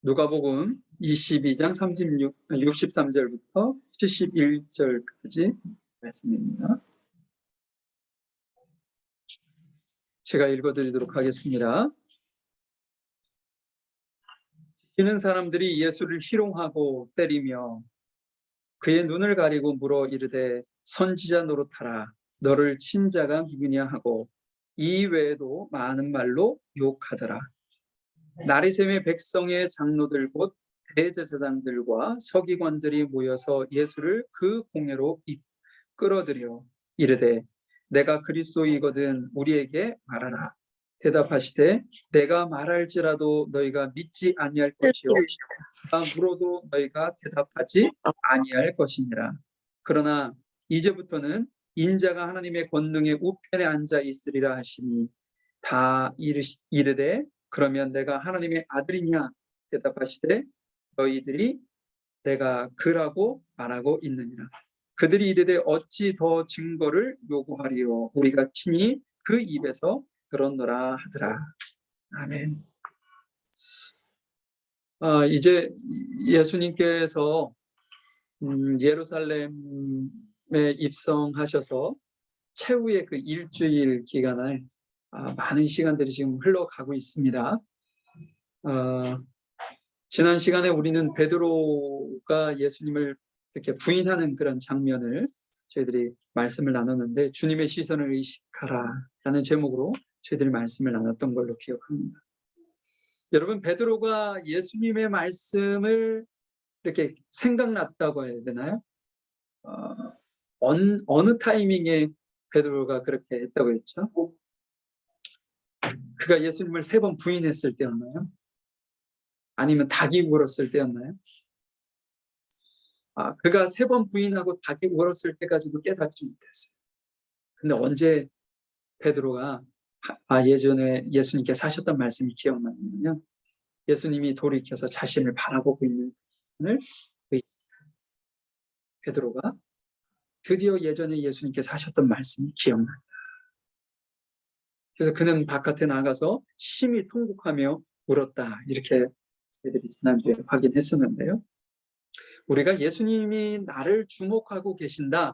누가복음 22장 63절부터 71절까지 말씀입니다. 제가 읽어드리도록 하겠습니다. 지키는 사람들이 예수를 희롱하고 때리며 그의 눈을 가리고 물어 이르되 선지자 노릇하라. 너를 친 자가 누구냐 하고 이 외에도 많은 말로 욕하더라. 나리샘의 백성의 장로들 곧 대제사장들과 서기관들이 모여서 예수를 그 공회로 끌어들여 이르되 내가 그리스도이거든 우리에게 말하라. 대답하시되 내가 말할지라도 너희가 믿지 아니할 것이요 내가 물어도 너희가 대답하지 아니할 것이니라. 그러나 이제부터는 인자가 하나님의 권능의 우편에 앉아 있으리라 하시니 다 이르되 그러면 내가 하나님의 아들이냐 대답하시되 너희들이 내가 그라고 말하고 있느니라. 그들이 이르되 어찌 더 증거를 요구하리요 우리가 친히 그 입에서 들었노라 하더라. 아멘. 이제 예수님께서 예루살렘에 입성하셔서 최후의 그 일주일 기간을 많은 시간들이 지금 흘러가고 있습니다. 지난 시간에 우리는 베드로가 예수님을 이렇게 부인하는 그런 장면을 저희들이 말씀을 나눴는데 주님의 시선을 의식하라 라는 제목으로 저희들이 말씀을 나눴던 걸로 기억합니다. 여러분, 베드로가 예수님의 말씀을 이렇게 생각났다고 해야 되나요? 어느 타이밍에 베드로가 그렇게 했다고 했죠? 그가 예수님을 3번 부인했을 때였나요? 아니면 닭이 울었을 때였나요? 그가 3번 부인하고 닭이 울었을 때까지도 깨닫지 못했어요. 근데 언제 베드로가 예전에 예수님께 하셨던 말씀이 기억나냐면 예수님이 돌이켜서 자신을 바라보고 있는 베드로가 드디어 예전에 예수님께서 하셨던 말씀이 기억난다. 그래서 그는 바깥에 나가서 심히 통곡하며 울었다. 이렇게 저희들이 지난주에 확인했었는데요. 우리가 예수님이 나를 주목하고 계신다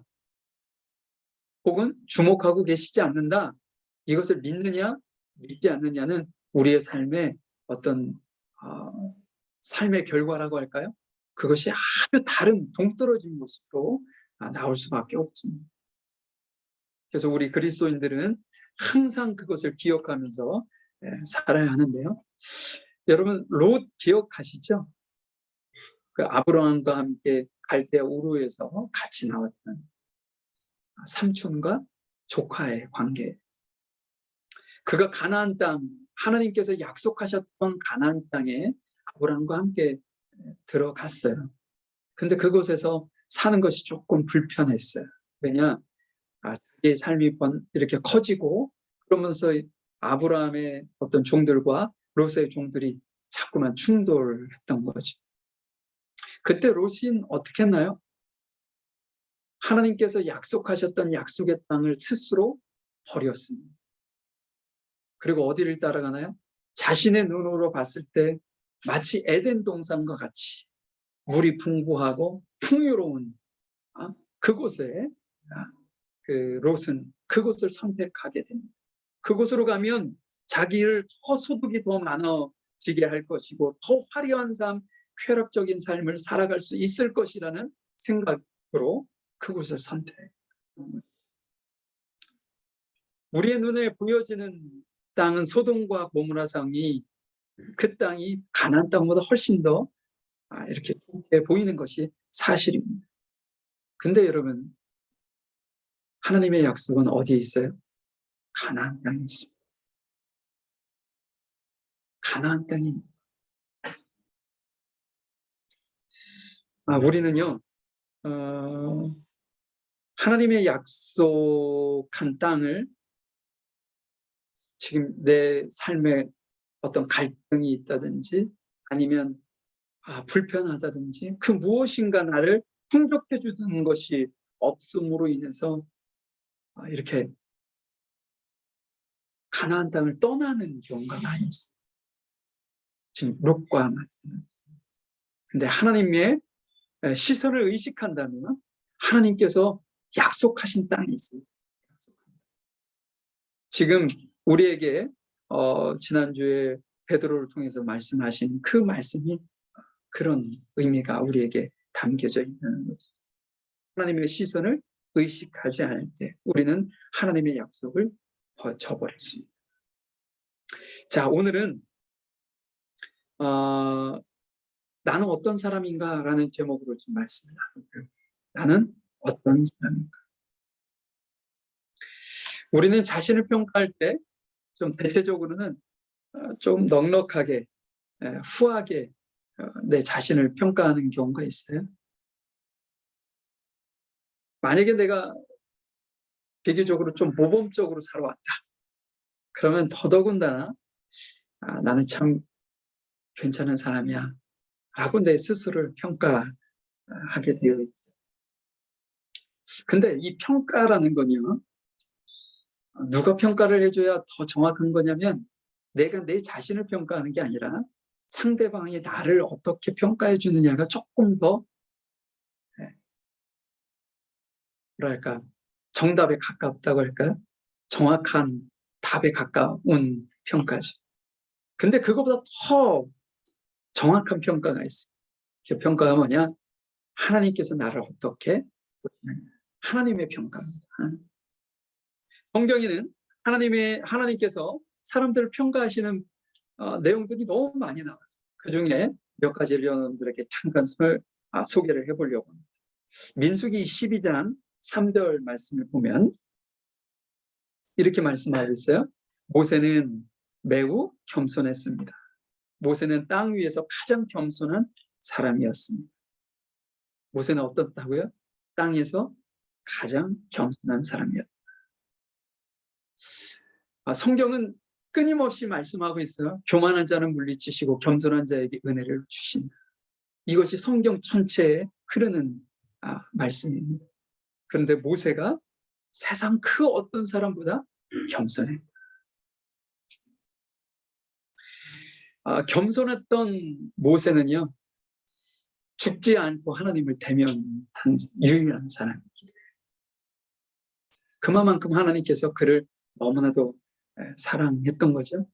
혹은 주목하고 계시지 않는다, 이것을 믿느냐 믿지 않느냐는 우리의 삶의 어떤 삶의 결과라고 할까요? 그것이 아주 다른 동떨어진 모습으로 나올 수밖에 없습니다. 그래서 우리 그리스도인들은 항상 그것을 기억하면서 살아야 하는데요. 여러분, 롯 기억하시죠? 그 아브라함과 함께 갈대아 우르에서 같이 나왔던 삼촌과 조카의 관계. 그가 가나안 땅, 하나님께서 약속하셨던 가나안 땅에 아브라함과 함께 들어갔어요. 근데 그곳에서 사는 것이 조금 불편했어요. 왜냐? 자기의 삶이 이렇게 커지고 그러면서 아브라함의 어떤 종들과 롯의 종들이 자꾸만 충돌했던 거죠. 그때 롯은 어떻게 했나요? 하나님께서 약속하셨던 약속의 땅을 스스로 버렸습니다. 그리고 어디를 따라가나요? 자신의 눈으로 봤을 때 마치 에덴 동산과 같이 물이 풍부하고 풍요로운 그곳에 그 롯은 그곳을 선택하게 됩니다. 그곳으로 가면 자기를 소득이 더 많아지게 할 것이고 더 화려한 삶, 쾌락적인 삶을 살아갈 수 있을 것이라는 생각으로 그곳을 선택합니다. 우리의 눈에 보여지는 땅은 소돔과 고모라 상이 그 땅이 가나안 땅보다 훨씬 더 이렇게 좋게 보이는 것이 사실입니다. 근데 여러분, 하나님의 약속은 어디에 있어요? 가나안 땅에 있습니다. 가나안 땅입니다. 우리는요, 하나님의 약속한 땅을 지금 내 삶에 어떤 갈등이 있다든지 아니면 불편하다든지 그 무엇인가 나를 충족해 주는 것이 없음으로 인해서 이렇게 가나안 땅을 떠나는 경우가 많이 있어요. 지금 롯과 마찬가지. 근데 하나님의 시선을 의식한다면 하나님께서 약속하신 땅이 있어요. 지금 우리에게 지난주에 베드로를 통해서 말씀하신 그 말씀이 그런 의미가 우리에게 담겨져 있는 거죠. 하나님의 시선을 의식하지 않을 때 우리는 하나님의 약속을 저버릴 수 있습니다. 자, 오늘은 나는 어떤 사람인가 라는 제목으로 좀 말씀을 나누고요. 나는 어떤 사람인가. 우리는 자신을 평가할 때 좀 대체적으로는 좀 넉넉하게 후하게 내 자신을 평가하는 경우가 있어요. 만약에 내가 비교적으로 좀 모범적으로 살아왔다. 그러면 더더군다나 나는 참 괜찮은 사람이야 라고 내 스스로를 평가하게 되어 있죠. 근데 이 평가라는 건요, 누가 평가를 해줘야 더 정확한 거냐면 내가 내 자신을 평가하는 게 아니라 상대방이 나를 어떻게 평가해 주느냐가 조금 더 뭐랄까 정답에 가깝다고 할까요? 정확한 답에 가까운 평가죠. 근데 그거보다 더 정확한 평가가 있어요. 그 평가가 뭐냐? 하나님께서 나를 어떻게 보시느냐. 하나님의 평가입니다. 성경에는 하나님께서 사람들을 평가하시는 내용들이 너무 많이 나와요. 그중에 몇 가지를 여러분들에게 잠깐 소개를 해보려고 합니다. 민수기 12장 3절 말씀을 보면 이렇게 말씀하고 있어요. 모세는 매우 겸손했습니다. 모세는 땅 위에서 가장 겸손한 사람이었습니다. 모세는 어떻다고요? 땅에서 가장 겸손한 사람이었다. 성경은 끊임없이 말씀하고 있어요. 교만한 자는 물리치시고 겸손한 자에게 은혜를 주신다. 이것이 성경 전체에 흐르는 말씀입니다. 그런데 모세가 세상 그 어떤 사람보다 겸손해. 겸손했던 모세는요, 죽지 않고 하나님을 대면한 유일한 사람입니다. 그만큼 하나님께서 그를 너무나도 사랑했던 거죠.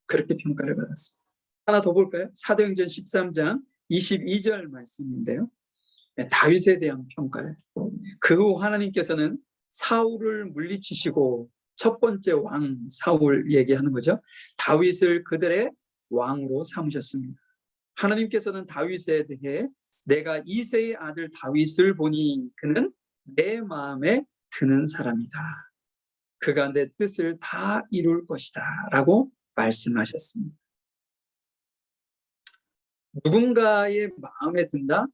그렇게 평가를 받았습니다. 하나 더 볼까요? 사도행전 13장 22절 말씀인데요. 다윗에 대한 평가예요. 그 후 하나님께서는 사울을 물리치시고 첫 번째 왕 사울 얘기하는 거죠. 다윗을 그들의 왕으로 삼으셨습니다. 하나님께서는 다윗에 대해 내가 이새의 아들 다윗을 보니 그는 내 마음에 드는 사람이다. 그가 내 뜻을 다 이룰 것이다 라고 말씀하셨습니다. 누군가의 마음에 든다?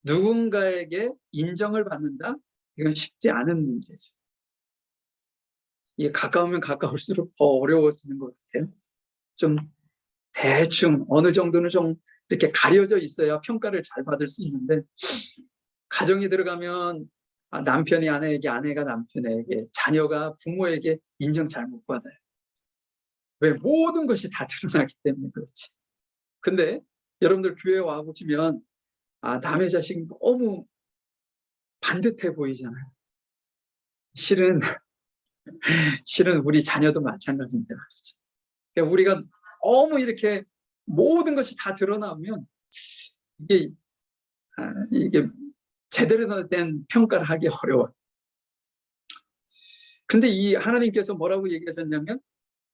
누군가에게 인정을 받는다? 이건 쉽지 않은 문제죠. 이게 가까우면 가까울수록 더 어려워지는 것 같아요. 좀 대충 어느 정도는 좀 이렇게 가려져 있어야 평가를 잘 받을 수 있는데 가정에 들어가면 남편이 아내에게, 아내가 남편에게, 자녀가 부모에게 인정 잘 못 받아요. 왜? 모든 것이 다 드러나기 때문에 그렇지. 근데 여러분들 교회 와보시면 남의 자식이 너무 반듯해 보이잖아요. 실은 우리 자녀도 마찬가지인데 말이죠. 그러니까 우리가 너무 이렇게 모든 것이 다 드러나면 이게 제대로 된 평가를 하기 어려워요. 근데 이 하나님께서 뭐라고 얘기하셨냐면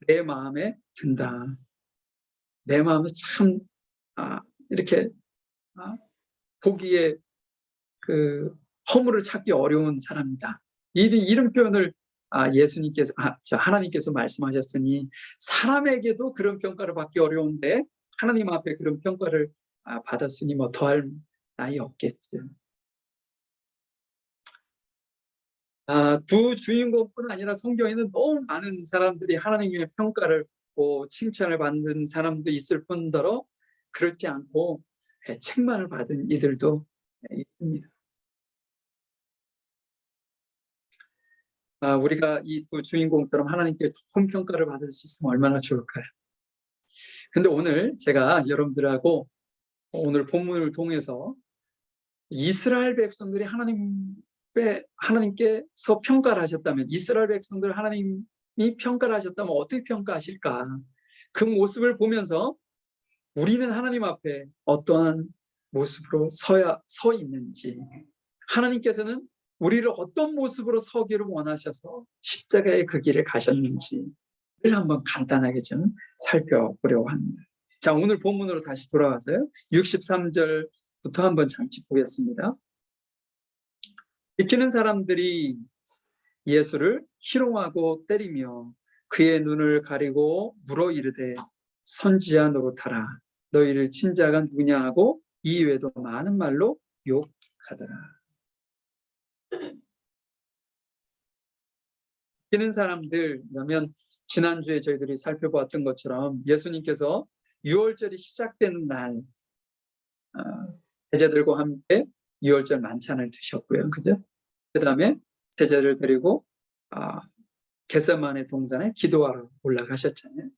내 마음에 든다. 내 마음에 참 이렇게 보기에 그 허물을 찾기 어려운 사람이다. 이런 표현을 하나님께서 말씀하셨으니 사람에게도 그런 평가를 받기 어려운데 하나님 앞에 그런 평가를 받았으니 뭐 더할 나위 없겠죠. 두 주인공뿐 아니라 성경에는 너무 많은 사람들이 하나님의 평가를 받고 칭찬을 받는 사람도 있을 뿐더러 그렇지 않고 책망을 받은 이들도 있습니다. 우리가 이 두 주인공처럼 하나님께 좋은 평가를 받을 수 있으면 얼마나 좋을까요? 근데 오늘 제가 여러분들하고 오늘 본문을 통해서 이스라엘 백성들이 하나님께서 평가를 하셨다면, 이스라엘 백성들 하나님이 평가를 하셨다면 어떻게 평가하실까? 그 모습을 보면서 우리는 하나님 앞에 어떠한 모습으로 서 있는지, 하나님께서는 우리를 어떤 모습으로 서기를 원하셔서 십자가의 그 길을 가셨는지를 한번 간단하게 좀 살펴보려고 합니다. 자, 오늘 본문으로 다시 돌아와서요. 63절부터 한번 잠시 보겠습니다. 지키는 사람들이 예수를 희롱하고 때리며 그의 눈을 가리고 물어 이르되 선지자 노릇하라. 너희를 친자가 누구냐 하고 이외에도 많은 말로 욕하더라. 지키는 사람들, 그러면 지난주에 저희들이 살펴보았던 것처럼 예수님께서 유월절이 시작되는 날 제자들과 함께 유월절 만찬을 드셨고요. 그죠? 그 다음에 제자를 데리고 겟세마네 동산에 기도하러 올라가셨잖아요.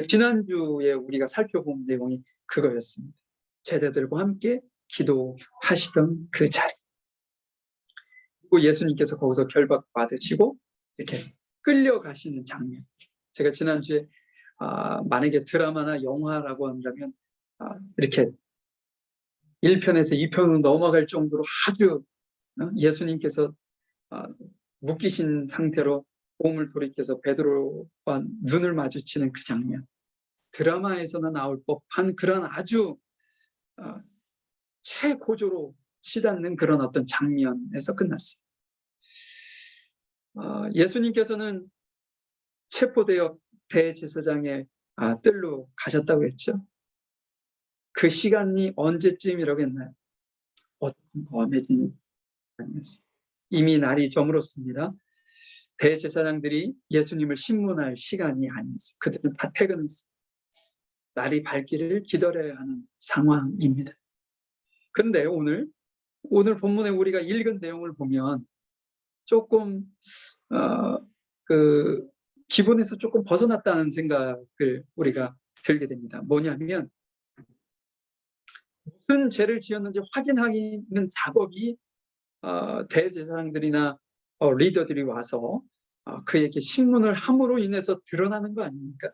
지난주에 우리가 살펴본 내용이 그거였습니다. 제자들과 함께 기도하시던 그 자리. 그리고 예수님께서 거기서 결박받으시고 이렇게 끌려가시는 장면. 제가 지난주에 만약에 드라마나 영화라고 한다면 이렇게 1편에서 2편으로 넘어갈 정도로 아주 예수님께서 묶이신 상태로 몸을 돌이켜서 베드로와 눈을 마주치는 그 장면, 드라마에서나 나올 법한 그런 아주 최고조로 치닫는 그런 어떤 장면에서 끝났어요. 예수님께서는 체포되어 대제사장의 뜰로 가셨다고 했죠. 그 시간이 언제쯤이라고 했나요? 어메진 이미 날이 저물었습니다. 대제사장들이 예수님을 신문할 시간이 아니었어요. 그들은 다 퇴근했어요. 날이 밝기를 기다려야 하는 상황입니다. 그런데 오늘 본문에 우리가 읽은 내용을 보면 조금 그 기본에서 조금 벗어났다는 생각을 우리가 들게 됩니다. 뭐냐면 무슨 죄를 지었는지 확인하는 작업이 대제사장들이나 리더들이 와서 그에게 신문을 함으로 인해서 드러나는 거 아닙니까?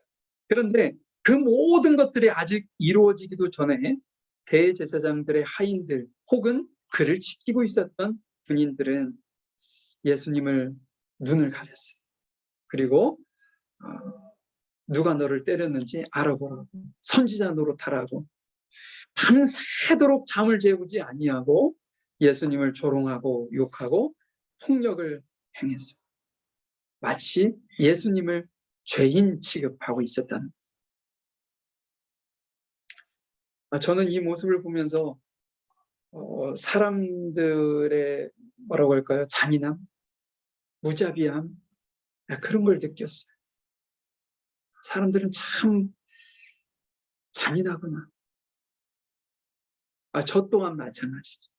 그런데 그 모든 것들이 아직 이루어지기도 전에 대제사장들의 하인들 혹은 그를 지키고 있었던 군인들은 예수님을 눈을 가렸어요. 그리고 누가 너를 때렸는지 알아보라고, 선지자 노릇하라고, 밤새도록 잠을 재우지 아니하고 예수님을 조롱하고 욕하고 폭력을 행했어요. 마치 예수님을 죄인 취급하고 있었다는. 저는 이 모습을 보면서 사람들의 뭐라고 할까요? 잔인함, 무자비함, 그런 걸 느꼈어요. 사람들은 참 잔인하구나. 저 또한 마찬가지죠.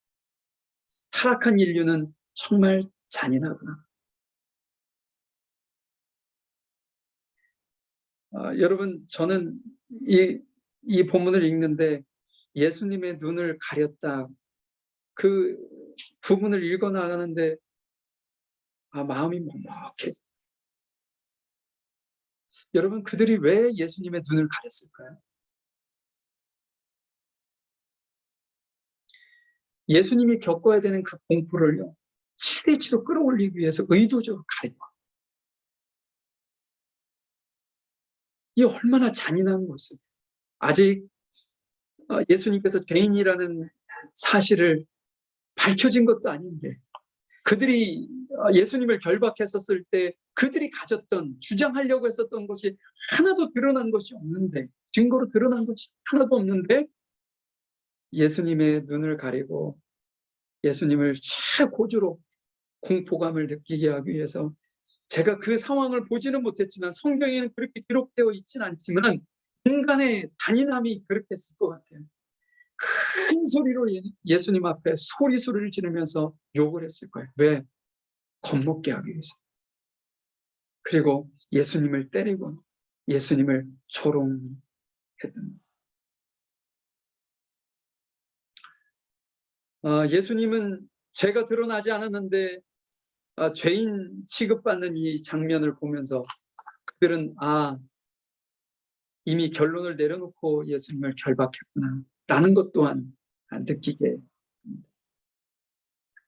타락한 인류는 정말 잔인하구나. 여러분, 저는 이 본문을 읽는데 예수님의 눈을 가렸다, 그 부분을 읽어 나가는데 마음이 먹먹해. 여러분, 그들이 왜 예수님의 눈을 가렸을까요? 예수님이 겪어야 되는 그 공포를요, 최대치로 끌어올리기 위해서 의도적으로 가린 거예요. 이 얼마나 잔인한 모습. 아직 예수님께서 죄인이라는 사실을 밝혀진 것도 아닌데, 그들이 예수님을 결박했었을 때 그들이 가졌던, 주장하려고 했었던 것이 하나도 드러난 것이 없는데, 증거로 드러난 것이 하나도 없는데 예수님의 눈을 가리고 예수님을 최고조로 공포감을 느끼게 하기 위해서, 제가 그 상황을 보지는 못했지만 성경에는 그렇게 기록되어 있지는 않지만 인간의 잔인함이 그렇게 했을 것 같아요. 큰 소리로 예수님 앞에 소리를 지르면서 욕을 했을 거예요. 왜? 겁먹게 하기 위해서. 그리고 예수님을 때리고 예수님을 조롱했던. 예수님은 죄가 드러나지 않았는데 죄인 취급받는 이 장면을 보면서 그들은 이미 결론을 내려놓고 예수님을 결박했구나 라는 것 또한 느끼게 합니다.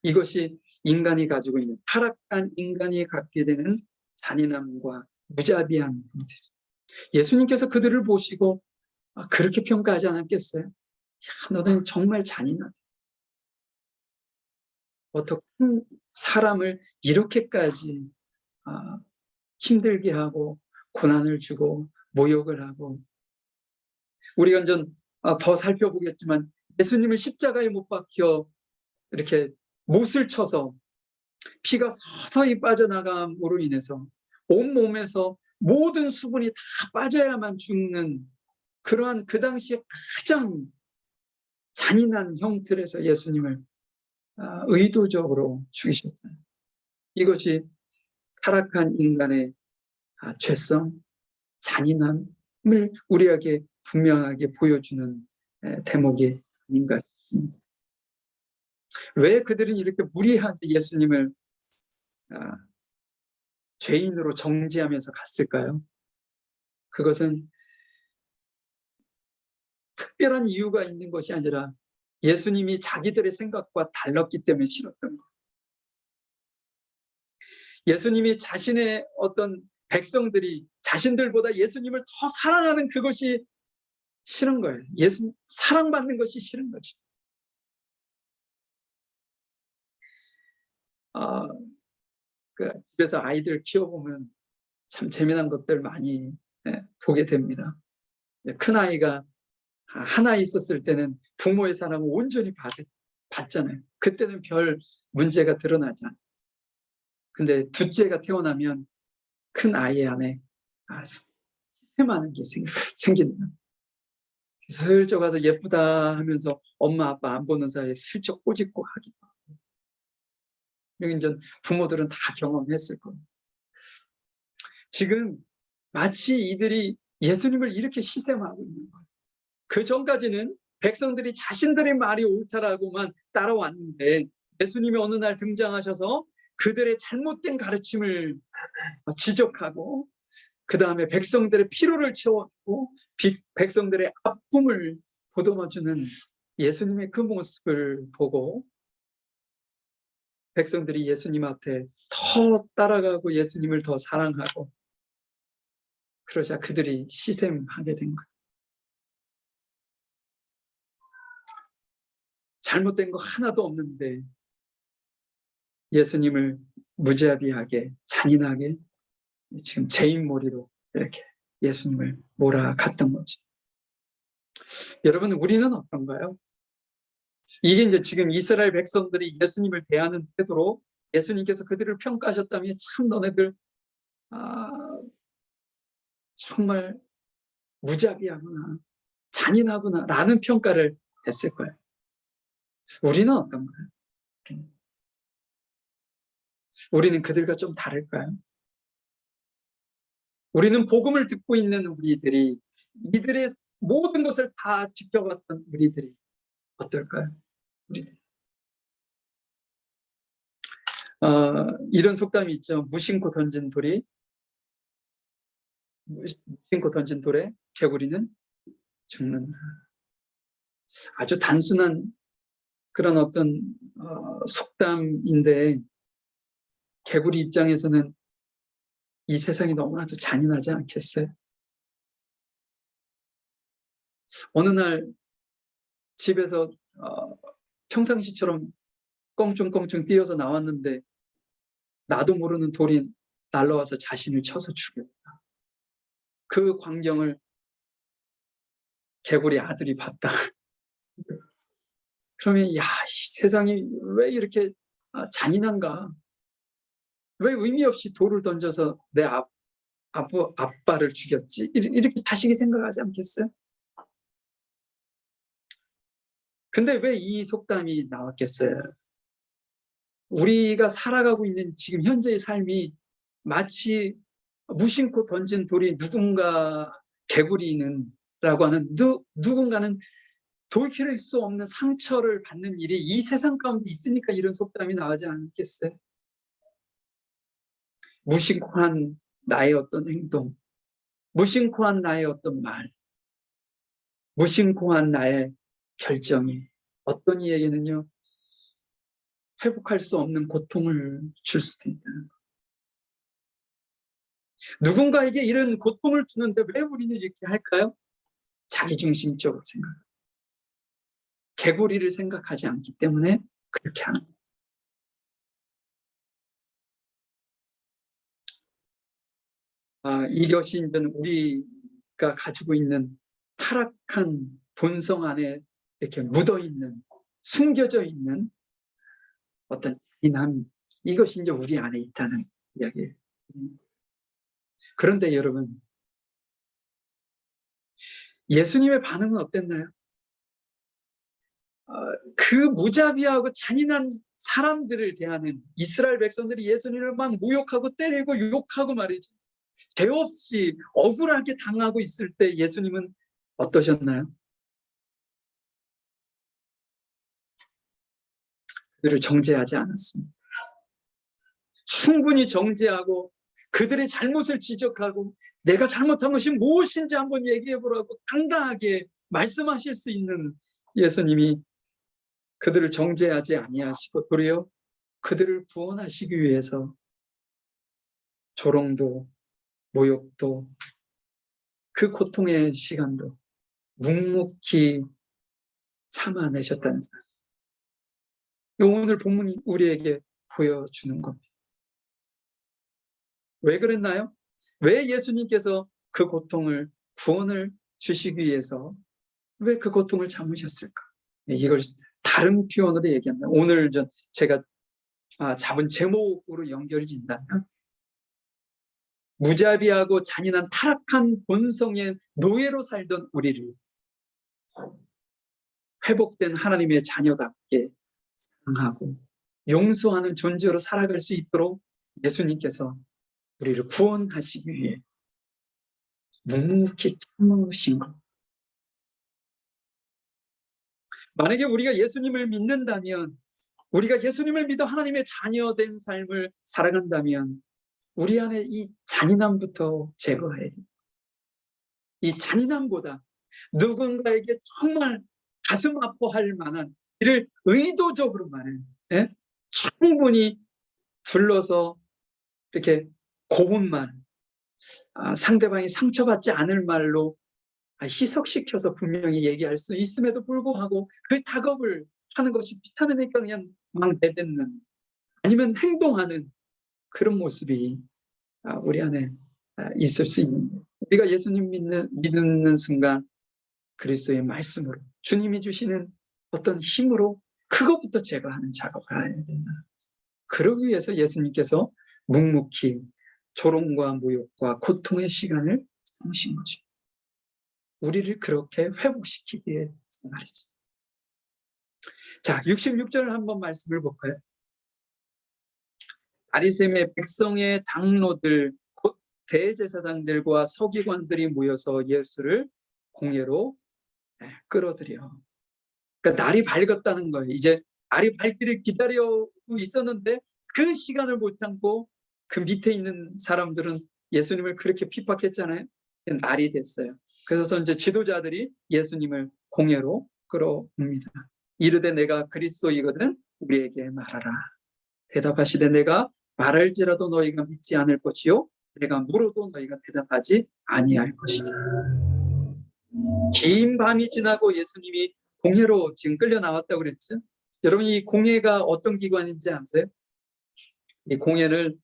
이것이 인간이 가지고 있는, 타락한 인간이 갖게 되는 잔인함과 무자비한 형태죠. 예수님께서 그들을 보시고 그렇게 평가하지 않았겠어요? 야, 너는 정말 잔인하다. 어떻게 사람을 이렇게까지 힘들게 하고 고난을 주고 모욕을 하고. 우리가 더 살펴보겠지만 예수님을 십자가에 못 박혀 이렇게 못을 쳐서 피가 서서히 빠져나감으로 인해서 온몸에서 모든 수분이 다 빠져야만 죽는 그러한 그 당시에 가장 잔인한 형틀에서 예수님을 의도적으로 죽이셨잖아요. 이것이 타락한 인간의 죄성, 잔인함을 우리에게 분명하게 보여주는 대목이 아닌가 싶습니다. 왜 그들은 이렇게 무리하게 예수님을 죄인으로 정죄하면서 갔을까요? 그것은 특별한 이유가 있는 것이 아니라 예수님이 자기들의 생각과 달랐기 때문에 싫었던 거예요. 예수님이 자신의 어떤 백성들이 자신들보다 예수님을 더 사랑하는 그것이 싫은 거예요. 예수님 사랑받는 것이 싫은 거지. 집에서 아이들 키워보면 참 재미난 것들 많이 보게 됩니다. 큰 아이가 하나 있었을 때는 부모의 사랑을 온전히 받잖아요. 그때는 별 문제가 드러나지 않아요. 근데 둘째가 태어나면 큰 아이 안에 시샘하는 게 생긴다. 슬쩍 가서 예쁘다 하면서 엄마 아빠 안 보는 사이에 슬쩍 꼬집고 하기도 하고. 이제 부모들은 다 경험했을 거예요. 지금 마치 이들이 예수님을 이렇게 시샘하고 있는 거예요. 그 전까지는 백성들이 자신들의 말이 옳다라고만 따라왔는데 예수님이 어느 날 등장하셔서 그들의 잘못된 가르침을 지적하고 그 다음에 백성들의 피로를 채워주고 백성들의 아픔을 보듬어주는 예수님의 그 모습을 보고 백성들이 예수님한테 더 따라가고 예수님을 더 사랑하고 그러자 그들이 시샘하게 된 거예요. 잘못된 거 하나도 없는데 예수님을 무자비하게 잔인하게 지금 죄인몰이로 이렇게 예수님을 몰아갔던 거죠. 여러분, 우리는 어떤가요? 이게 이제 지금 이스라엘 백성들이 예수님을 대하는 태도로 예수님께서 그들을 평가하셨다면 참 너네들 정말 무자비하구나, 잔인하구나 라는 평가를 했을 거예요. 우리는 어떤가요? 우리는 그들과 좀 다를까요? 우리는 복음을 듣고 있는 우리들이 이들의 모든 것을 다 지켜봤던 우리들이 어떨까요? 우리들. 이런 속담이 있죠. 무심코 던진 돌에 개구리는 죽는다. 아주 단순한 그런 어떤 속담인데 개구리 입장에서는 이 세상이 너무나도 잔인하지 않겠어요? 어느 날 집에서 평상시처럼 껑충껑충 뛰어서 나왔는데 나도 모르는 돌이 날라와서 자신을 쳐서 죽였다. 그 광경을 개구리 아들이 봤다. 그러면 이 세상이 왜 이렇게 잔인한가? 왜 의미 없이 돌을 던져서 내 아빠를 죽였지? 이렇게 자식이 생각하지 않겠어요? 근데 왜 이 속담이 나왔겠어요? 우리가 살아가고 있는 지금 현재의 삶이 마치 무심코 던진 돌이 누군가 개구리는 라고 하는 누군가는 돌이킬 수 없는 상처를 받는 일이 이 세상 가운데 있으니까 이런 속담이 나오지 않겠어요? 무심코 한 나의 어떤 행동, 무심코 한 나의 어떤 말, 무심코 한 나의 결정이 어떤 이에게는요, 회복할 수 없는 고통을 줄 수도 있다. 누군가에게 이런 고통을 주는데 왜 우리는 이렇게 할까요? 자기중심적으로 생각, 개구리를 생각하지 않기 때문에 그렇게 하는 거예요. 이것이 이제 우리가 가지고 있는 타락한 본성 안에 이렇게 묻어 있는, 숨겨져 있는 어떤 잔인함, 이것이 이제 우리 안에 있다는 이야기예요. 그런데 여러분, 예수님의 반응은 어땠나요? 그 무자비하고 잔인한 사람들을 대하는 이스라엘 백성들이 예수님을 막 모욕하고 때리고 욕하고 말이죠. 죄 없이 억울하게 당하고 있을 때 예수님은 어떠셨나요? 그들을 정죄하지 않았습니다. 충분히 정죄하고 그들의 잘못을 지적하고 내가 잘못한 것이 무엇인지 한번 얘기해 보라고 당당하게 말씀하실 수 있는 예수님이 그들을 정죄하지 아니하시고 도리어 그들을 구원하시기 위해서 조롱도 모욕도 그 고통의 시간도 묵묵히 참아내셨다는 사실. 오늘 본문이 우리에게 보여주는 겁니다. 왜 그랬나요? 왜 예수님께서 그 고통을, 구원을 주시기 위해서 왜 그 고통을 참으셨을까? 이걸 다른 표현으로 얘기한다. 오늘 제가 잡은 제목으로 연결이 된다면 무자비하고 잔인한 타락한 본성의 노예로 살던 우리를 회복된 하나님의 자녀답게 사랑하고 용서하는 존재로 살아갈 수 있도록 예수님께서 우리를 구원하시기 위해 묵묵히 참으신 것. 만약에 우리가 예수님을 믿는다면, 우리가 예수님을 믿어 하나님의 자녀된 삶을 살아간다면 우리 안에 이 잔인함부터 제거해야 돼요. 이 잔인함보다 누군가에게 정말 가슴 아파할 만한 이를 의도적으로 예? 충분히 둘러서 이렇게 고운 말, 상대방이 상처받지 않을 말로 희석시켜서 분명히 얘기할 수 있음에도 불구하고 그 작업을 하는 것이 귀찮으니까 그냥 막 내뱉는, 아니면 행동하는 그런 모습이 우리 안에 있을 수 있는 거예요. 우리가 예수님 믿는 순간 그리스도의 말씀으로, 주님이 주시는 어떤 힘으로 그것부터 제거하는 작업을 해야 된다. 그러기 위해서 예수님께서 묵묵히 조롱과 모욕과 고통의 시간을 참으신 거죠. 우리를 그렇게 회복시키기 위해 말이죠. 자, 66절 한번 말씀을 볼까요? 아리셈의 백성의 장로들 곧 대제사장들과 서기관들이 모여서 예수를 공회로 끌어들여. 그러니까 날이 밝았다는 거예요. 이제 날이 밝기를 기다리고 있었는데 그 시간을 못 참고 그 밑에 있는 사람들은 예수님을 그렇게 핍박했잖아요. 날이 됐어요. 그래서 이제 지도자들이 예수님을 공회로 끌어옵니다. 이르되 내가 그리스도이거든 우리에게 말하라. 대답하시되 내가 말할지라도 너희가 믿지 않을 것이요 내가 물어도 너희가 대답하지 아니할 것이다. 긴 밤이 지나고 예수님이 공회로 지금 끌려 나왔다고 그랬죠. 여러분, 이 공회가 어떤 기관인지 아세요? 이 공회를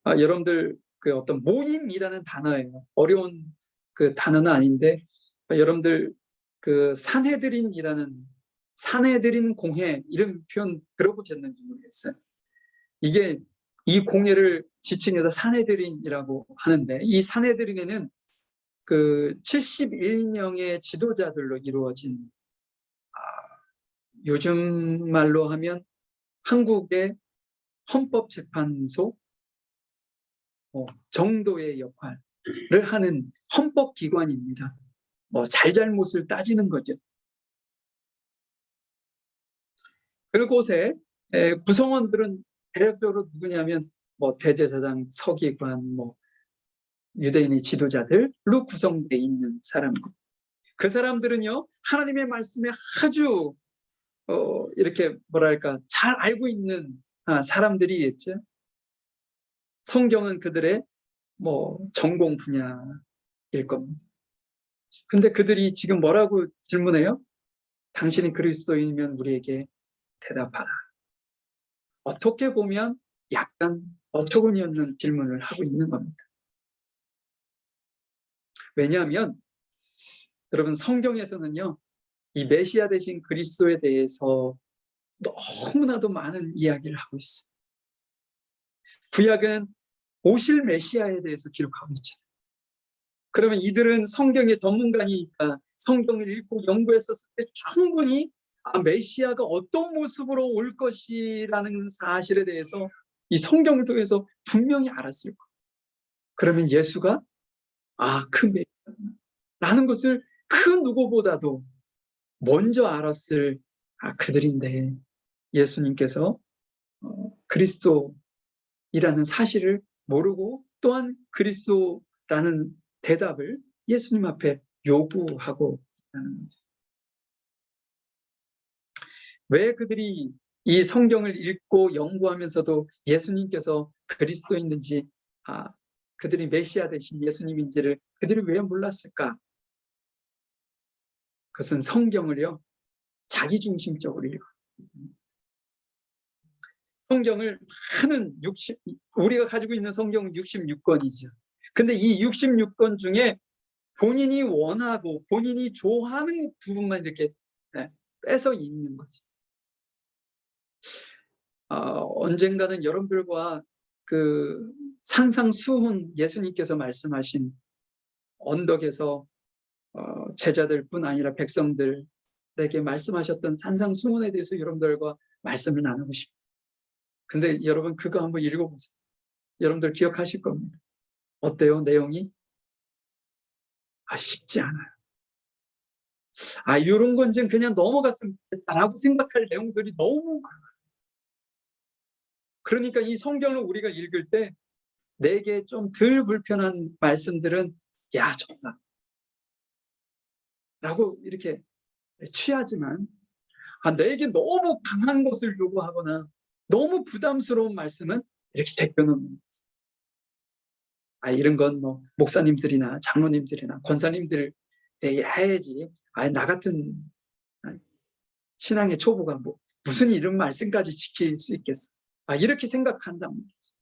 여러분들 그 어떤 모임이라는 단어예요. 어려운 그 단어는 아닌데 여러분들 그 산헤드린 공회 이런 표현 들어보셨는지 모르겠어요. 이게 이 공회를 지칭해서 산헤드린이라고 하는데 이 산헤드린에는 그 71명의 지도자들로 이루어진 요즘 말로 하면 한국의 헌법재판소 정도의 역할을 하는 헌법기관입니다. 잘잘못을 따지는 거죠. 그곳에 구성원들은 대략적으로 누구냐면 뭐 대제사장, 서기관, 뭐 유대인의 지도자들로 구성되어 있는 사람들. 그 사람들은요 하나님의 말씀에 아주 이렇게 뭐랄까 잘 알고 있는 사람들이겠죠. 성경은 그들의 뭐 전공 분야일 겁니다. 근데 그들이 지금 뭐라고 질문해요? 당신이 그리스도인이면 우리에게 대답하라. 어떻게 보면 약간 어처구니 없는 질문을 하고 있는 겁니다. 왜냐하면 여러분 성경에서는요 이 메시아 되신 그리스도에 대해서 너무나도 많은 이야기를 하고 있어요. 구약은 오실 메시아에 대해서 기록하고 있잖아요. 그러면 이들은 성경의 전문가니까 성경을 읽고 연구했었을 때 충분히 메시아가 어떤 모습으로 올 것이라는 사실에 대해서 이 성경을 통해서 분명히 알았을 거예요. 그러면 예수가 그 메시아라는 것을 그 누구보다도 먼저 알았을 그들인데 예수님께서 그리스도이라는 사실을 모르고 또한 그리스도라는 대답을 예수님 앞에 요구하고 있다는 거죠. 왜 그들이 이 성경을 읽고 연구하면서도 예수님께서 그리스도인지 그들이 메시아 되신 예수님인지를 그들이 왜 몰랐을까? 그것은 성경을요 자기중심적으로 읽어요. 성경을 많은 우리가 가지고 있는 성경은 66권이죠. 근데 이 66권 중에 본인이 원하고 본인이 좋아하는 부분만 이렇게 빼서 읽는 거죠. 언젠가는 여러분들과 그 산상수훈 예수님께서 말씀하신 언덕에서 제자들뿐 아니라 백성들에게 말씀하셨던 산상수훈에 대해서 여러분들과 말씀을 나누고 싶어요. 근데 여러분 그거 한번 읽어보세요. 여러분들 기억하실 겁니다. 어때요? 내용이? 쉽지 않아요. 이런 건 좀 그냥 넘어갔으면 좋겠다라고 생각할 내용들이 너무 많아요. 그러니까 이 성경을 우리가 읽을 때 내게 좀 덜 불편한 말씀들은 좋다 라고 이렇게 취하지만 내게 너무 강한 것을 요구하거나 너무 부담스러운 말씀은 이렇게 제껴놓는 이런 건 뭐 목사님들이나 장로님들이나 권사님들이 해야지 나 같은 신앙의 초보가 뭐 무슨 이런 말씀까지 지킬 수 있겠어 이렇게 생각한단 말이죠.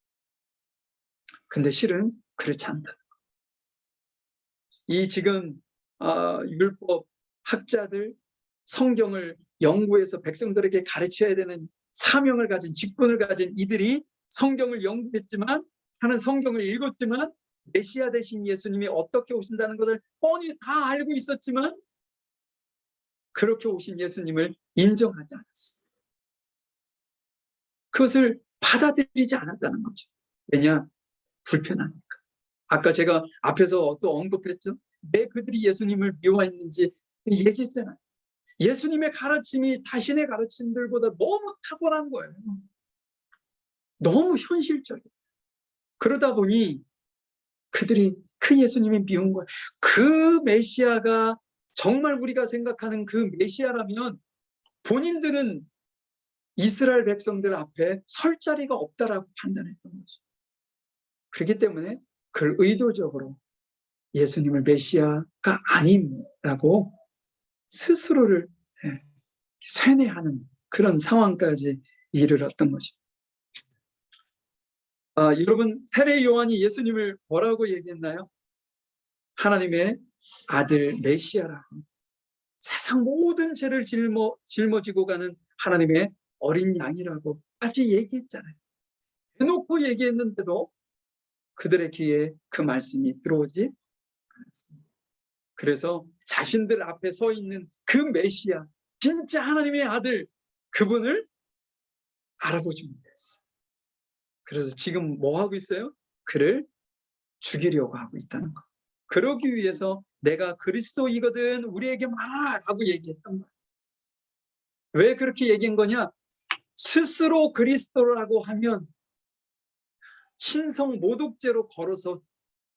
근데 실은 그렇지 않다. 이 지금 율법 학자들 성경을 연구해서 백성들에게 가르쳐야 되는 사명을 가진 직분을 가진 이들이 성경을 연구했지만 하는 성경을 읽었지만 메시아 되신 예수님이 어떻게 오신다는 것을 뻔히 다 알고 있었지만 그렇게 오신 예수님을 인정하지 않았어요. 그것을 받아들이지 않았다는 거죠. 왜냐? 불편하니까. 아까 제가 앞에서 또 언급했죠. 왜 그들이 예수님을 미워했는지 얘기했잖아요. 예수님의 가르침이 자신의 가르침들보다 너무 탁월한 거예요. 너무 현실적이에요. 그러다 보니 그들이 그 예수님이 미운 거예요. 그 메시아가 정말 우리가 생각하는 그 메시아라면 본인들은 이스라엘 백성들 앞에 설 자리가 없다라고 판단했던 거죠. 그렇기 때문에 그걸 의도적으로 예수님을 메시아가 아님라고 스스로를 쇠뇌하는 그런 상황까지 이르렀던 거죠. 여러분 세례 요한이 예수님을 뭐라고 얘기했나요? 하나님의 아들 메시아라고. 세상 모든 죄를 짊어지고 가는 하나님의 어린 양이라고 같이 얘기했잖아요. 해놓고 얘기했는데도 그들의 귀에 그 말씀이 들어오지 않았습니다. 그래서 자신들 앞에 서 있는 그 메시아, 진짜 하나님의 아들, 그분을 알아보지 못했어요. 그래서 지금 뭐 하고 있어요? 그를 죽이려고 하고 있다는 거. 그러기 위해서 내가 그리스도이거든 우리에게 말하라 라고 얘기했던 거예요. 왜 그렇게 얘기한 거냐? 스스로 그리스도라고 하면 신성 모독죄로 걸어서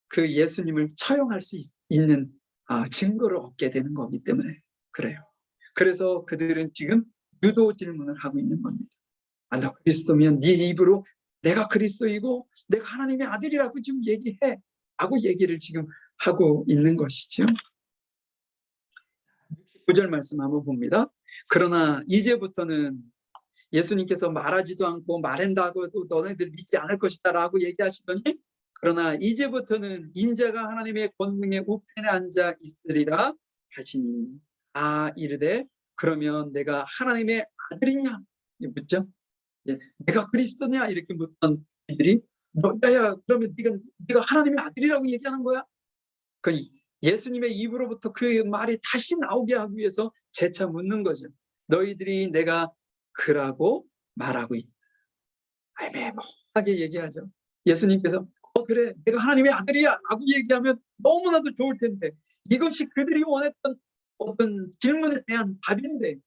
그 예수님을 처형할 수 있는 증거를 얻게 되는 거기 때문에 그래요. 그래서 그들은 지금 유도 질문을 하고 있는 겁니다. 너 그리스도면 네 입으로 내가 그리스도이고 내가 하나님의 아들이라고 좀 얘기해 라고 얘기를 지금 하고 있는 것이죠. 69절 말씀 한번 봅니다. 그러나 이제부터는 예수님께서 말하지도 않고 말한다고도 너네들 믿지 않을 것이다 라고 얘기하시더니 그러나 이제부터는 인자가 하나님의 권능의 우편에 앉아 있으리라 하시니 이르되 그러면 내가 하나님의 아들이냐 묻죠. 내가 그리스도냐 이렇게 묻던 이들이 야야 그러면 네가 하나님의 아들이라고 얘기하는 거야? 그 예수님의 입으로부터 그 말이 다시 나오게 하기 위해서 재차 묻는 거죠. 너희들이 내가 그라고 말하고 있다. 애매모호하게 얘기하죠. 예수님께서 그래 내가 하나님의 아들이야 라고 얘기하면 너무나도 좋을 텐데 이것이 그들이 원했던 어떤 질문에 대한 답인데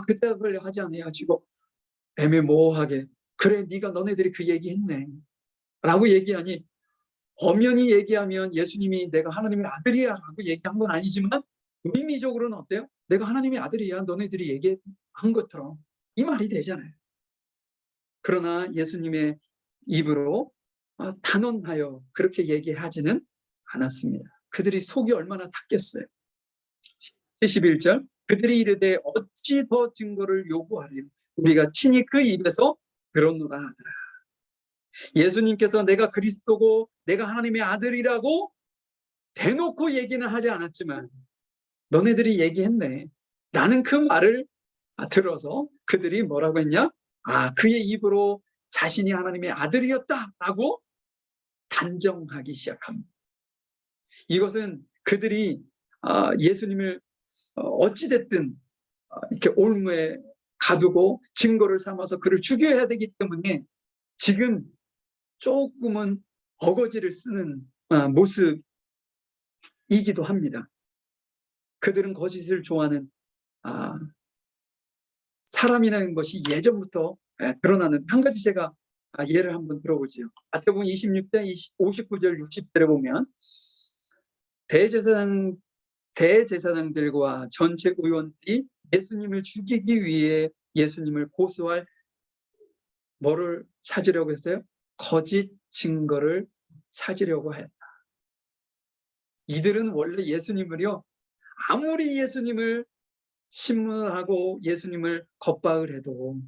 그 대답을 하지 않아가지고 애매모호하게 그래 네가 너네들이 그 얘기했네 라고 얘기하니 엄연히 얘기하면 예수님이 내가 하나님의 아들이야 라고 얘기한 건 아니지만 의미적으로는 어때요? 내가 하나님의 아들이야 너네들이 얘기한 것처럼 이 말이 되잖아요. 그러나 예수님의 입으로 단언하여 그렇게 얘기하지는 않았습니다. 그들이 속이 얼마나 탔겠어요. 71절 그들이 이르되 어찌 더 증거를 요구하리요 우리가 친히 그 입에서 들었노라 하더라. 예수님께서 내가 그리스도고 내가 하나님의 아들이라고 대놓고 얘기는 하지 않았지만 너네들이 얘기했네 라는 그 말을 들어서 그들이 뭐라고 했냐? 그의 입으로 자신이 하나님의 아들이었다라고 단정하기 시작합니다. 이것은 그들이 예수님을 어찌됐든 이렇게 올무에 가두고 증거를 삼아서 그를 죽여야 되기 때문에 지금 조금은 어거지를 쓰는 모습이기도 합니다. 그들은 거짓을 좋아하는 사람이라는 것이 예전부터 드러나는 한 가지 제가 예를 한번 들어보죠. 마태복음 26장 59절 60절에 보면 대제사장들과 전체 의원들이 예수님을 죽이기 위해 예수님을 고소할 뭐를 찾으려고 했어요? 거짓 증거를 찾으려고 했다. 이들은 원래 예수님을요 아무리 예수님을 신문을 하고 예수님을 겁박을 해도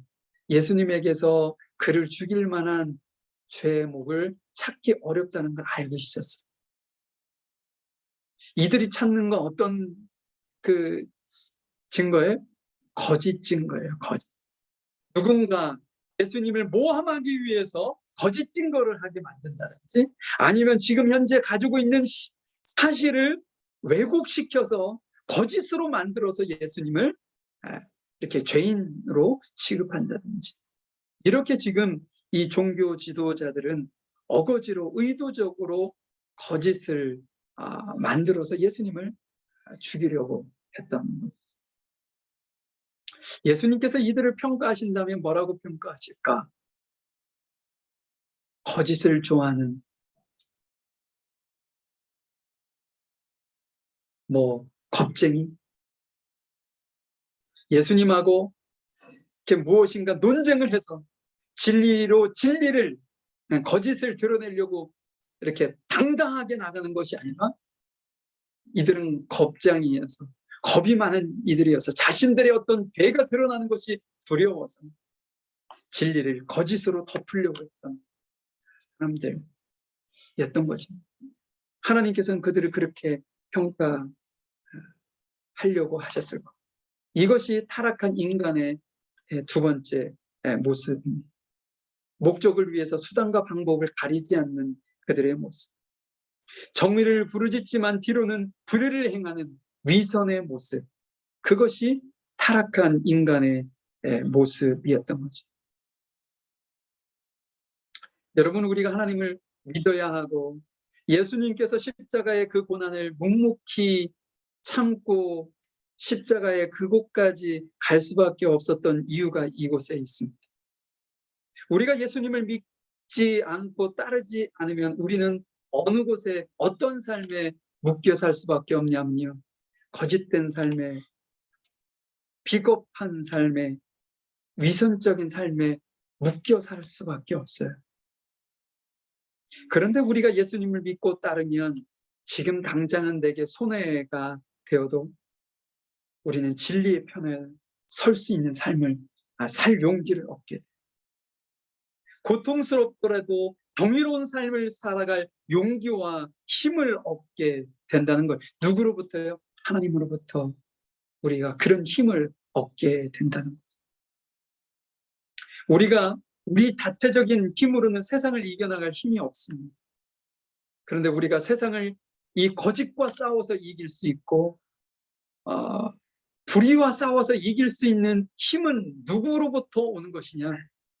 예수님에게서 그를 죽일 만한 죄목을 찾기 어렵다는 걸 알고 있었어요. 이들이 찾는 건 어떤 그 증거예요? 거짓 증거예요. 거짓. 누군가 예수님을 모함하기 위해서 거짓 증거를 하게 만든다든지 아니면 지금 현재 가지고 있는 사실을 왜곡시켜서 거짓으로 만들어서 예수님을 이렇게 죄인으로 취급한다든지 이렇게 지금 이 종교 지도자들은 어거지로 의도적으로 거짓을 만들어서 예수님을 죽이려고 했던 거죠. 예수님께서 이들을 평가하신다면 뭐라고 평가하실까? 거짓을 좋아하는 겁쟁이? 예수님하고 이렇게 무엇인가 논쟁을 해서 진리를 거짓을 드러내려고 이렇게 당당하게 나가는 것이 아니라 이들은 겁쟁이여서 겁이 많은 이들이어서 자신들의 어떤 죄가 드러나는 것이 두려워서 진리를 거짓으로 덮으려고 했던 사람들이었던 거죠. 하나님께서는 그들을 그렇게 평가하려고 하셨을 거예요. 이것이 타락한 인간의 두 번째 모습입니다. 목적을 위해서 수단과 방법을 가리지 않는 그들의 모습. 정의를 부르짖지만 뒤로는 불의를 행하는 위선의 모습. 그것이 타락한 인간의 모습이었던 거죠. 여러분 우리가 하나님을 믿어야 하고 예수님께서 십자가의 그 고난을 묵묵히 참고 십자가의 그곳까지 갈 수밖에 없었던 이유가 이곳에 있습니다. 우리가 예수님을 믿지 않고 따르지 않으면 우리는 어느 곳에 어떤 삶에 묶여 살 수밖에 없냐면요, 거짓된 삶에, 비겁한 삶에, 위선적인 삶에 묶여 살 수밖에 없어요. 그런데 우리가 예수님을 믿고 따르면 지금 당장은 내게 손해가 되어도 우리는 진리의 편에 설 수 있는 삶을, 살 용기를 얻게 돼요. 고통스럽더라도 정의로운 삶을 살아갈 용기와 힘을 얻게 된다는 걸, 누구로부터요? 하나님으로부터 우리가 그런 힘을 얻게 된다는 거예요. 우리가 우리 자체적인 힘으로는 세상을 이겨나갈 힘이 없습니다. 그런데 우리가 세상을 이 거짓과 싸워서 이길 수 있고, 불의와 싸워서 이길 수 있는 힘은 누구로부터 오는 것이냐?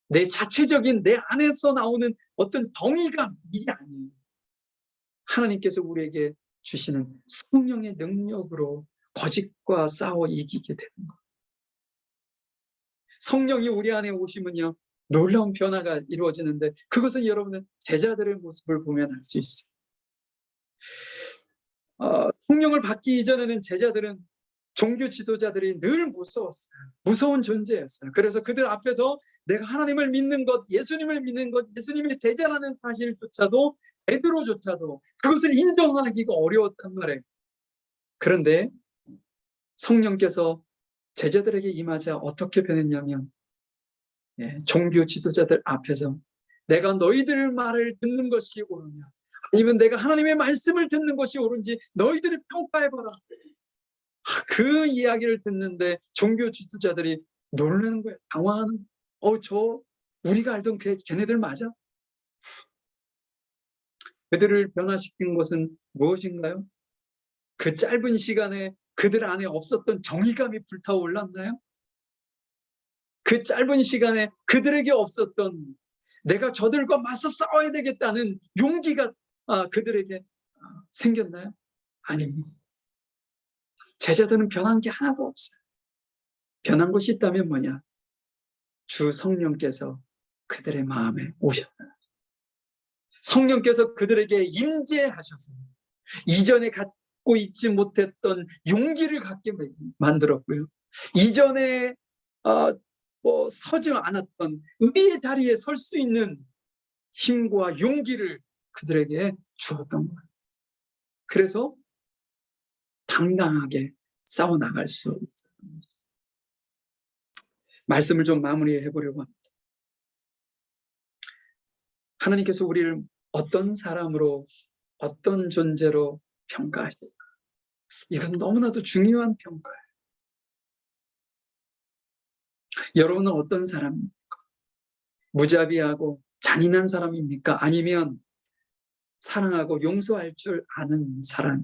내 자체적인, 내 안에서 나오는 어떤 정의가 이게 아니에요. 하나님께서 우리에게 주시는 성령의 능력으로 거짓과 싸워 이기게 되는 거예요. 성령이 우리 안에 오시면요, 놀라운 변화가 이루어지는데, 그것은 여러분은 제자들의 모습을 보면 알 수 있어요. 성령을 받기 이전에는 제자들은, 종교 지도자들이 늘 무서웠어요. 무서운 존재였어요. 그래서 그들 앞에서 내가 하나님을 믿는 것, 예수님을 믿는 것, 예수님의 제자라는 사실조차도, 베드로조차도 그것을 인정하기가 어려웠단 말이에요. 그런데 성령께서 제자들에게 임하자 어떻게 변했냐면, 종교 지도자들 앞에서 내가 너희들 말을 듣는 것이 옳으냐, 아니면 내가 하나님의 말씀을 듣는 것이 옳은지 너희들이 평가해봐라. 그 이야기를 듣는데 종교 지도자들이 놀라는 거예요. 당황하는 거예요. 우리가 알던 걔네들 맞아? 그들을 변화시킨 것은 무엇인가요? 그 짧은 시간에 그들 안에 없었던 정의감이 불타올랐나요? 그 짧은 시간에 그들에게 없었던, 내가 저들과 맞서 싸워야 되겠다는 용기가 그들에게 생겼나요? 아닙니다. 제자들은 변한 게 하나도 없어요. 변한 것이 있다면 뭐냐? 주 성령께서 그들의 마음에 오셨다. 성령께서 그들에게 임재하셔서 이전에 갖고 있지 못했던 용기를 갖게 만들었고요. 이전에 서지 않았던 의의 자리에 설 수 있는 힘과 용기를 그들에게 주었던 거예요. 그래서 당당하게 싸워나갈 수 있어요. 말씀을 좀 마무리해 보려고 합니다. 하나님께서 우리를 어떤 사람으로, 어떤 존재로 평가하실까? 이것은 너무나도 중요한 평가예요. 여러분은 어떤 사람입니까? 무자비하고 잔인한 사람입니까? 아니면 사랑하고 용서할 줄 아는 사람?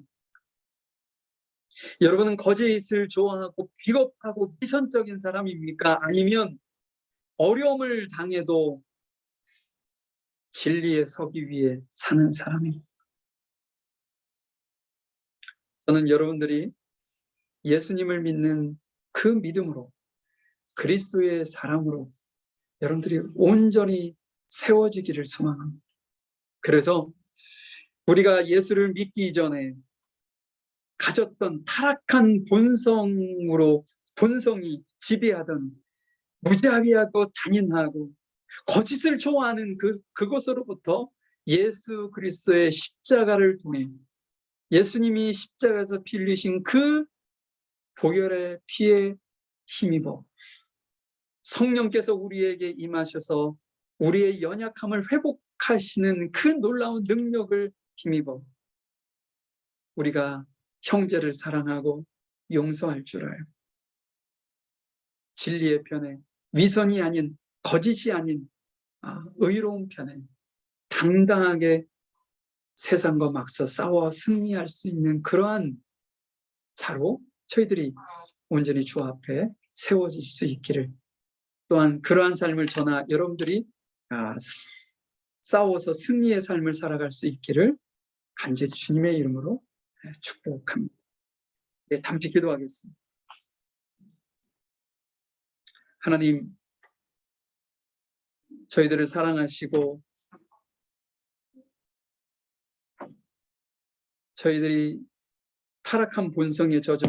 여러분은 거짓을 좋아하고 비겁하고 비선적인 사람입니까? 아니면 어려움을 당해도 진리에 서기 위해 사는 사람입니까? 저는 여러분들이 예수님을 믿는 그 믿음으로, 그리스도의 사람으로 여러분들이 온전히 세워지기를 소망합니다. 그래서 우리가 예수를 믿기 전에 가졌던 타락한 본성이 지배하던 무자비하고 잔인하고 거짓을 좋아하는 그것으로부터 예수 그리스도의 십자가를 통해, 예수님이 십자가에서 피 흘리신 그 보혈의 피에 힘입어 성령께서 우리에게 임하셔서 우리의 연약함을 회복하시는 그 놀라운 능력을 힘입어 우리가 형제를 사랑하고 용서할 줄 알고 진리의 편에, 위선이 아닌, 거짓이 아닌 의로운 편에 당당하게 세상과 맞서 싸워 승리할 수 있는 그러한 자로 저희들이 온전히 주 앞에 세워질 수 있기를, 또한 그러한 삶을 저나 여러분들이 싸워서 승리의 삶을 살아갈 수 있기를 간절히 주님의 이름으로 축복합니다. 네, 잠시 기도하겠습니다. 하나님, 저희들을 사랑하시고 저희들이 타락한 본성에 젖어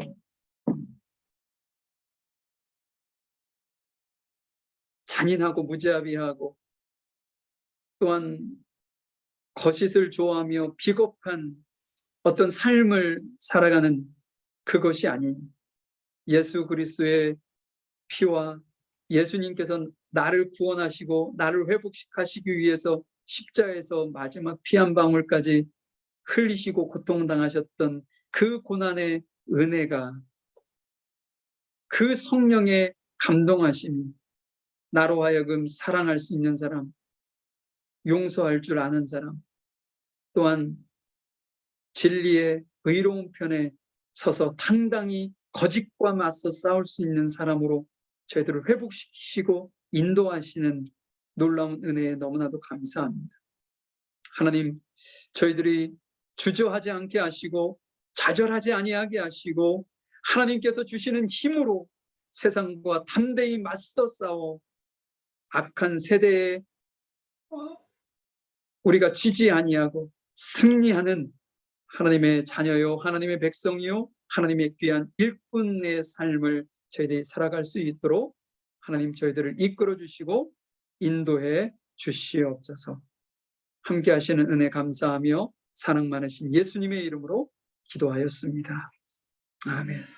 잔인하고 무자비하고 또한 거짓을 좋아하며 비겁한 어떤 삶을 살아가는 그것이 아닌 예수 그리스도의 피와 예수님께서 나를 구원하시고 나를 회복하시기 위해서 십자가에서 마지막 피 한 방울까지 흘리시고 고통당하셨던 그 고난의 은혜가, 그 성령의 감동하심이 나로 하여금 사랑할 수 있는 사람, 용서할 줄 아는 사람, 또한 진리의 의로운 편에 서서 당당히 거짓과 맞서 싸울 수 있는 사람으로 저희들을 회복시키시고 인도하시는 놀라운 은혜에 너무나도 감사합니다. 하나님, 저희들이 주저하지 않게 하시고 좌절하지 아니하게 하시고 하나님께서 주시는 힘으로 세상과 담대히 맞서 싸워 악한 세대에 우리가 지지 아니하고 승리하는 하나님의 자녀요, 하나님의 백성이요, 하나님의 귀한 일꾼의 삶을 저희들이 살아갈 수 있도록 하나님 저희들을 이끌어 주시고 인도해 주시옵소서. 함께 하시는 은혜 감사하며 사랑 많으신 예수님의 이름으로 기도하였습니다. 아멘.